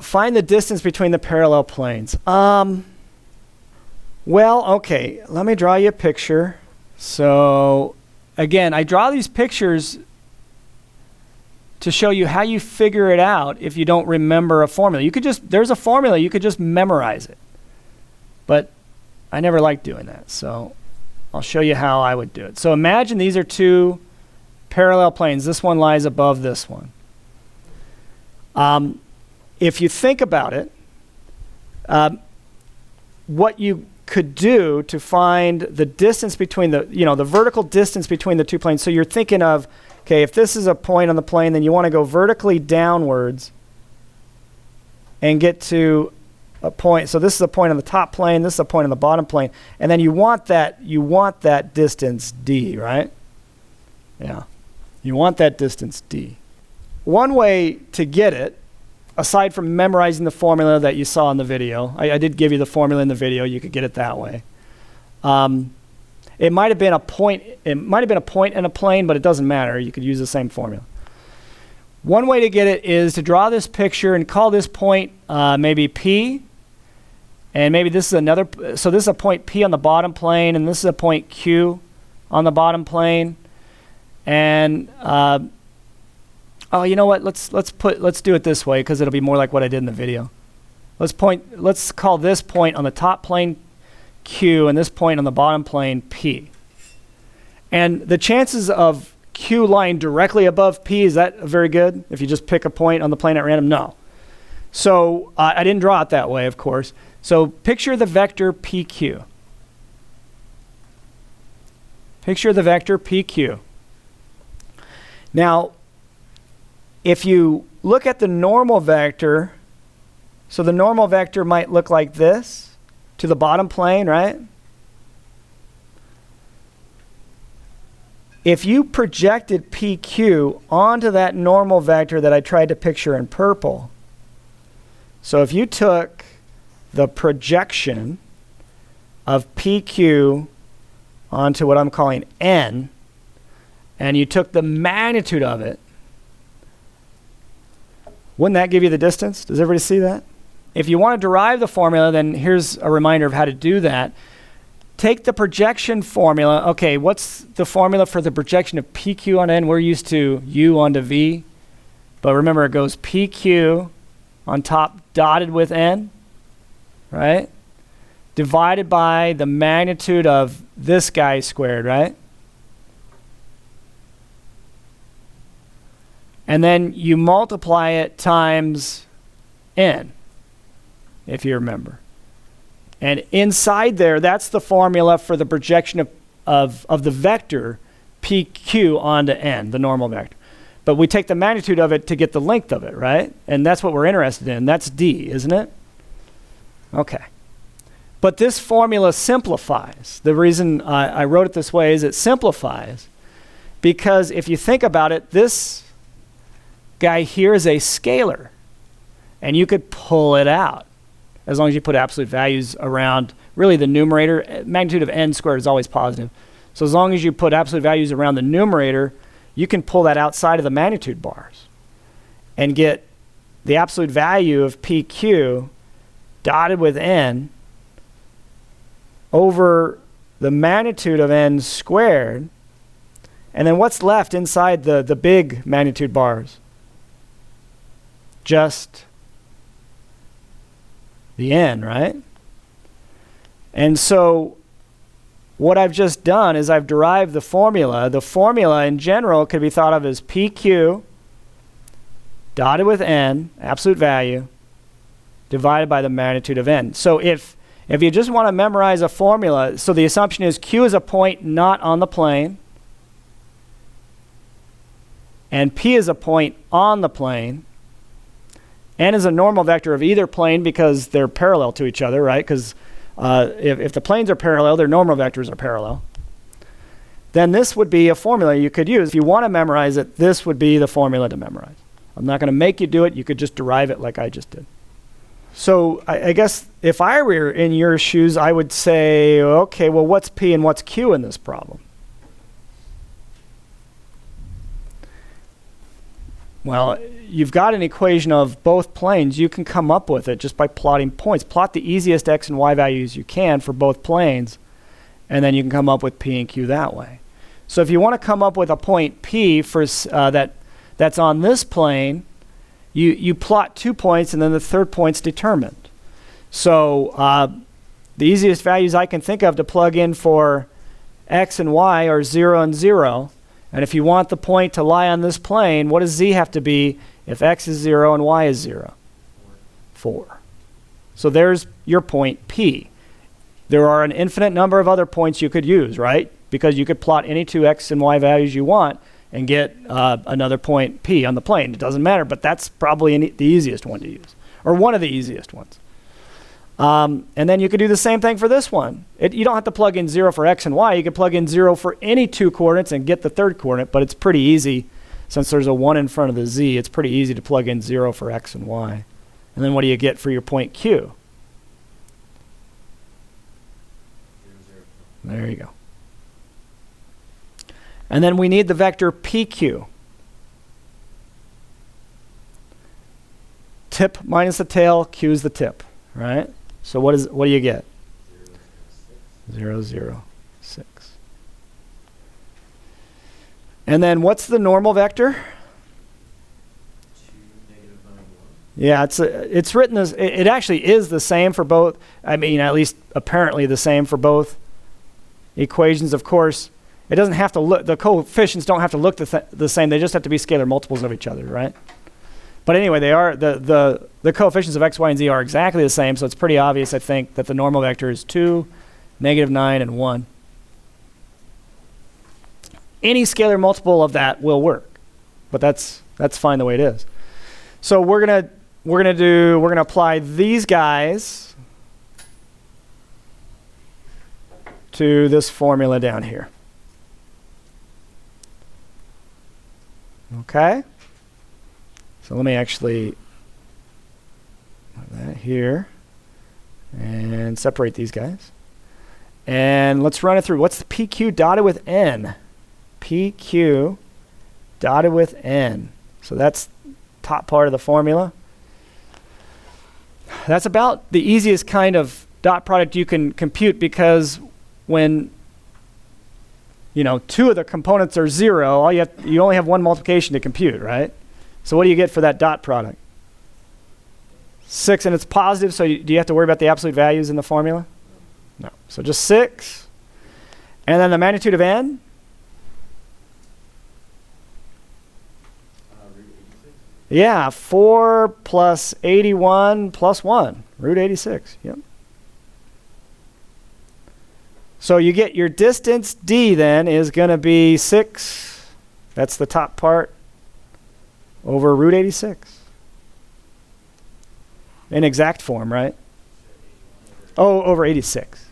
find the distance between the parallel planes. Well, okay, let me draw you a picture. So again, I draw these pictures to show you how you figure it out if you don't remember a formula. You could just, there's a formula, you could just memorize it. But I never liked doing that, so I'll show you how I would do it. So imagine these are two parallel planes. This one lies above this one. If you think about it, what you could do to find the distance between the, the vertical distance between the two planes. So you're thinking of, okay, if this is a point on the plane, then you want to go vertically downwards and get to a point. So this is a point on the top plane, this is a point on the bottom plane, and then you want that distance d, right? Yeah. You want that distance d. One way to get it, aside from memorizing the formula that you saw in the video, I did give you the formula in the video, you could get it that way. It might have been a point, in a plane, but it doesn't matter. You could use the same formula. One way to get it is to draw this picture and call this point maybe P, and maybe this is another, so this is a point P on the bottom plane, and this is a point Q on the bottom plane. And oh, you know what? Let's do it this way because it'll be more like what I did in the video. Let's call this point on the top plane Q and this point on the bottom plane P. And the chances of Q lying directly above P, is that very good? If you just pick a point on the plane at random? No. So I didn't draw it that way, of course. So picture the vector PQ. Picture the vector PQ. Now, if you look at the normal vector, so the normal vector might look like this to the bottom plane, right? If you projected PQ onto that normal vector that I tried to picture in purple, so if you took the projection of PQ onto what I'm calling N, and you took the magnitude of it, wouldn't that give you the distance? Does everybody see that? If you want to derive the formula, then here's a reminder of how to do that. Take the projection formula. Okay, what's the formula for the projection of PQ on N? We're used to U onto V. But remember, it goes PQ on top dotted with N, right? Divided by the magnitude of this guy squared, right? And then you multiply it times N, if you remember. And inside there, that's the formula for the projection of the vector PQ onto N, the normal vector. But we take the magnitude of it to get the length of it, right? And that's what we're interested in. That's D, isn't it? Okay. But this formula simplifies. The reason I wrote it this way is it simplifies because if you think about it, this guy here is a scalar. And you could pull it out as long as you put absolute values around, really the numerator. Magnitude of N squared is always positive. So as long as you put absolute values around the numerator, you can pull that outside of the magnitude bars and get the absolute value of PQ dotted with N over the magnitude of N squared. And then what's left inside the big magnitude bars? Just the N, right? And so what I've just done is I've derived the formula. The formula in general could be thought of as PQ dotted with N, absolute value, divided by the magnitude of N. So if you just want to memorize a formula, so the assumption is Q is a point not on the plane, and P is a point on the plane. N is a normal vector of either plane because they're parallel to each other, right? Because if the planes are parallel, their normal vectors are parallel. Then this would be a formula you could use. If you want to memorize it, this would be the formula to memorize. I'm not going to make you do it. You could just derive it like I just did. So I guess if I were in your shoes, I would say, okay, well, what's P and what's Q in this problem? Well, you've got an equation of both planes, you can come up with it just by plotting points. Plot the easiest x and y values you can for both planes, and then you can come up with p and q that way. So if you want to come up with a point p for that's on this plane, you plot 2 points, and then the third point's determined. So the easiest values I can think of to plug in for x and y are 0 and 0. And if you want the point to lie on this plane, what does z have to be if x is 0 and y is 0? 4. So there's your point P. There are an infinite number of other points you could use, right? Because you could plot any two x and y values you want and get another point P on the plane. It doesn't matter, but that's probably the easiest one to use, or one of the easiest ones. And then you could do the same thing for this one. You don't have to plug in 0 for x and y. You can plug in 0 for any two coordinates and get the third coordinate, but it's pretty easy. Since there's a 1 in front of the z, it's pretty easy to plug in 0 for x and y. And then what do you get for your point Q? 0, 0. There you go. And then we need the vector PQ. Tip minus the tail, Q is the tip, right? So what do you get? 0, 0, 6. And then what's the normal vector? 2, -9, 1. Yeah, it's written as, it actually is the same for both. I mean, at least apparently the same for both equations. Of course, it doesn't have to look, the coefficients don't have to look the same. They just have to be scalar multiples of each other, right? But anyway, they are the coefficients of x, y, and z are exactly the same, so it's pretty obvious, I think, that the normal vector is 2, -9, and 1. Any scalar multiple of that will work, but that's fine the way it is. So we're gonna apply these guys to this formula down here. Okay. So let me actually put that here and separate these guys. And let's run it through. What's the PQ dotted with N? PQ dotted with N. So that's top part of the formula. That's about the easiest kind of dot product you can compute, because when two of the components are 0, you only have one multiplication to compute, right? So what do you get for that dot product? 6, and it's positive, so do you have to worry about the absolute values in the formula? No. So just 6. And then the magnitude of N? Root 86. Yeah, 4 plus 81 plus 1. Root 86, yep. So you get your distance D then is going to be 6. That's the top part. Over root 86. In exact form, right? Oh, over 86.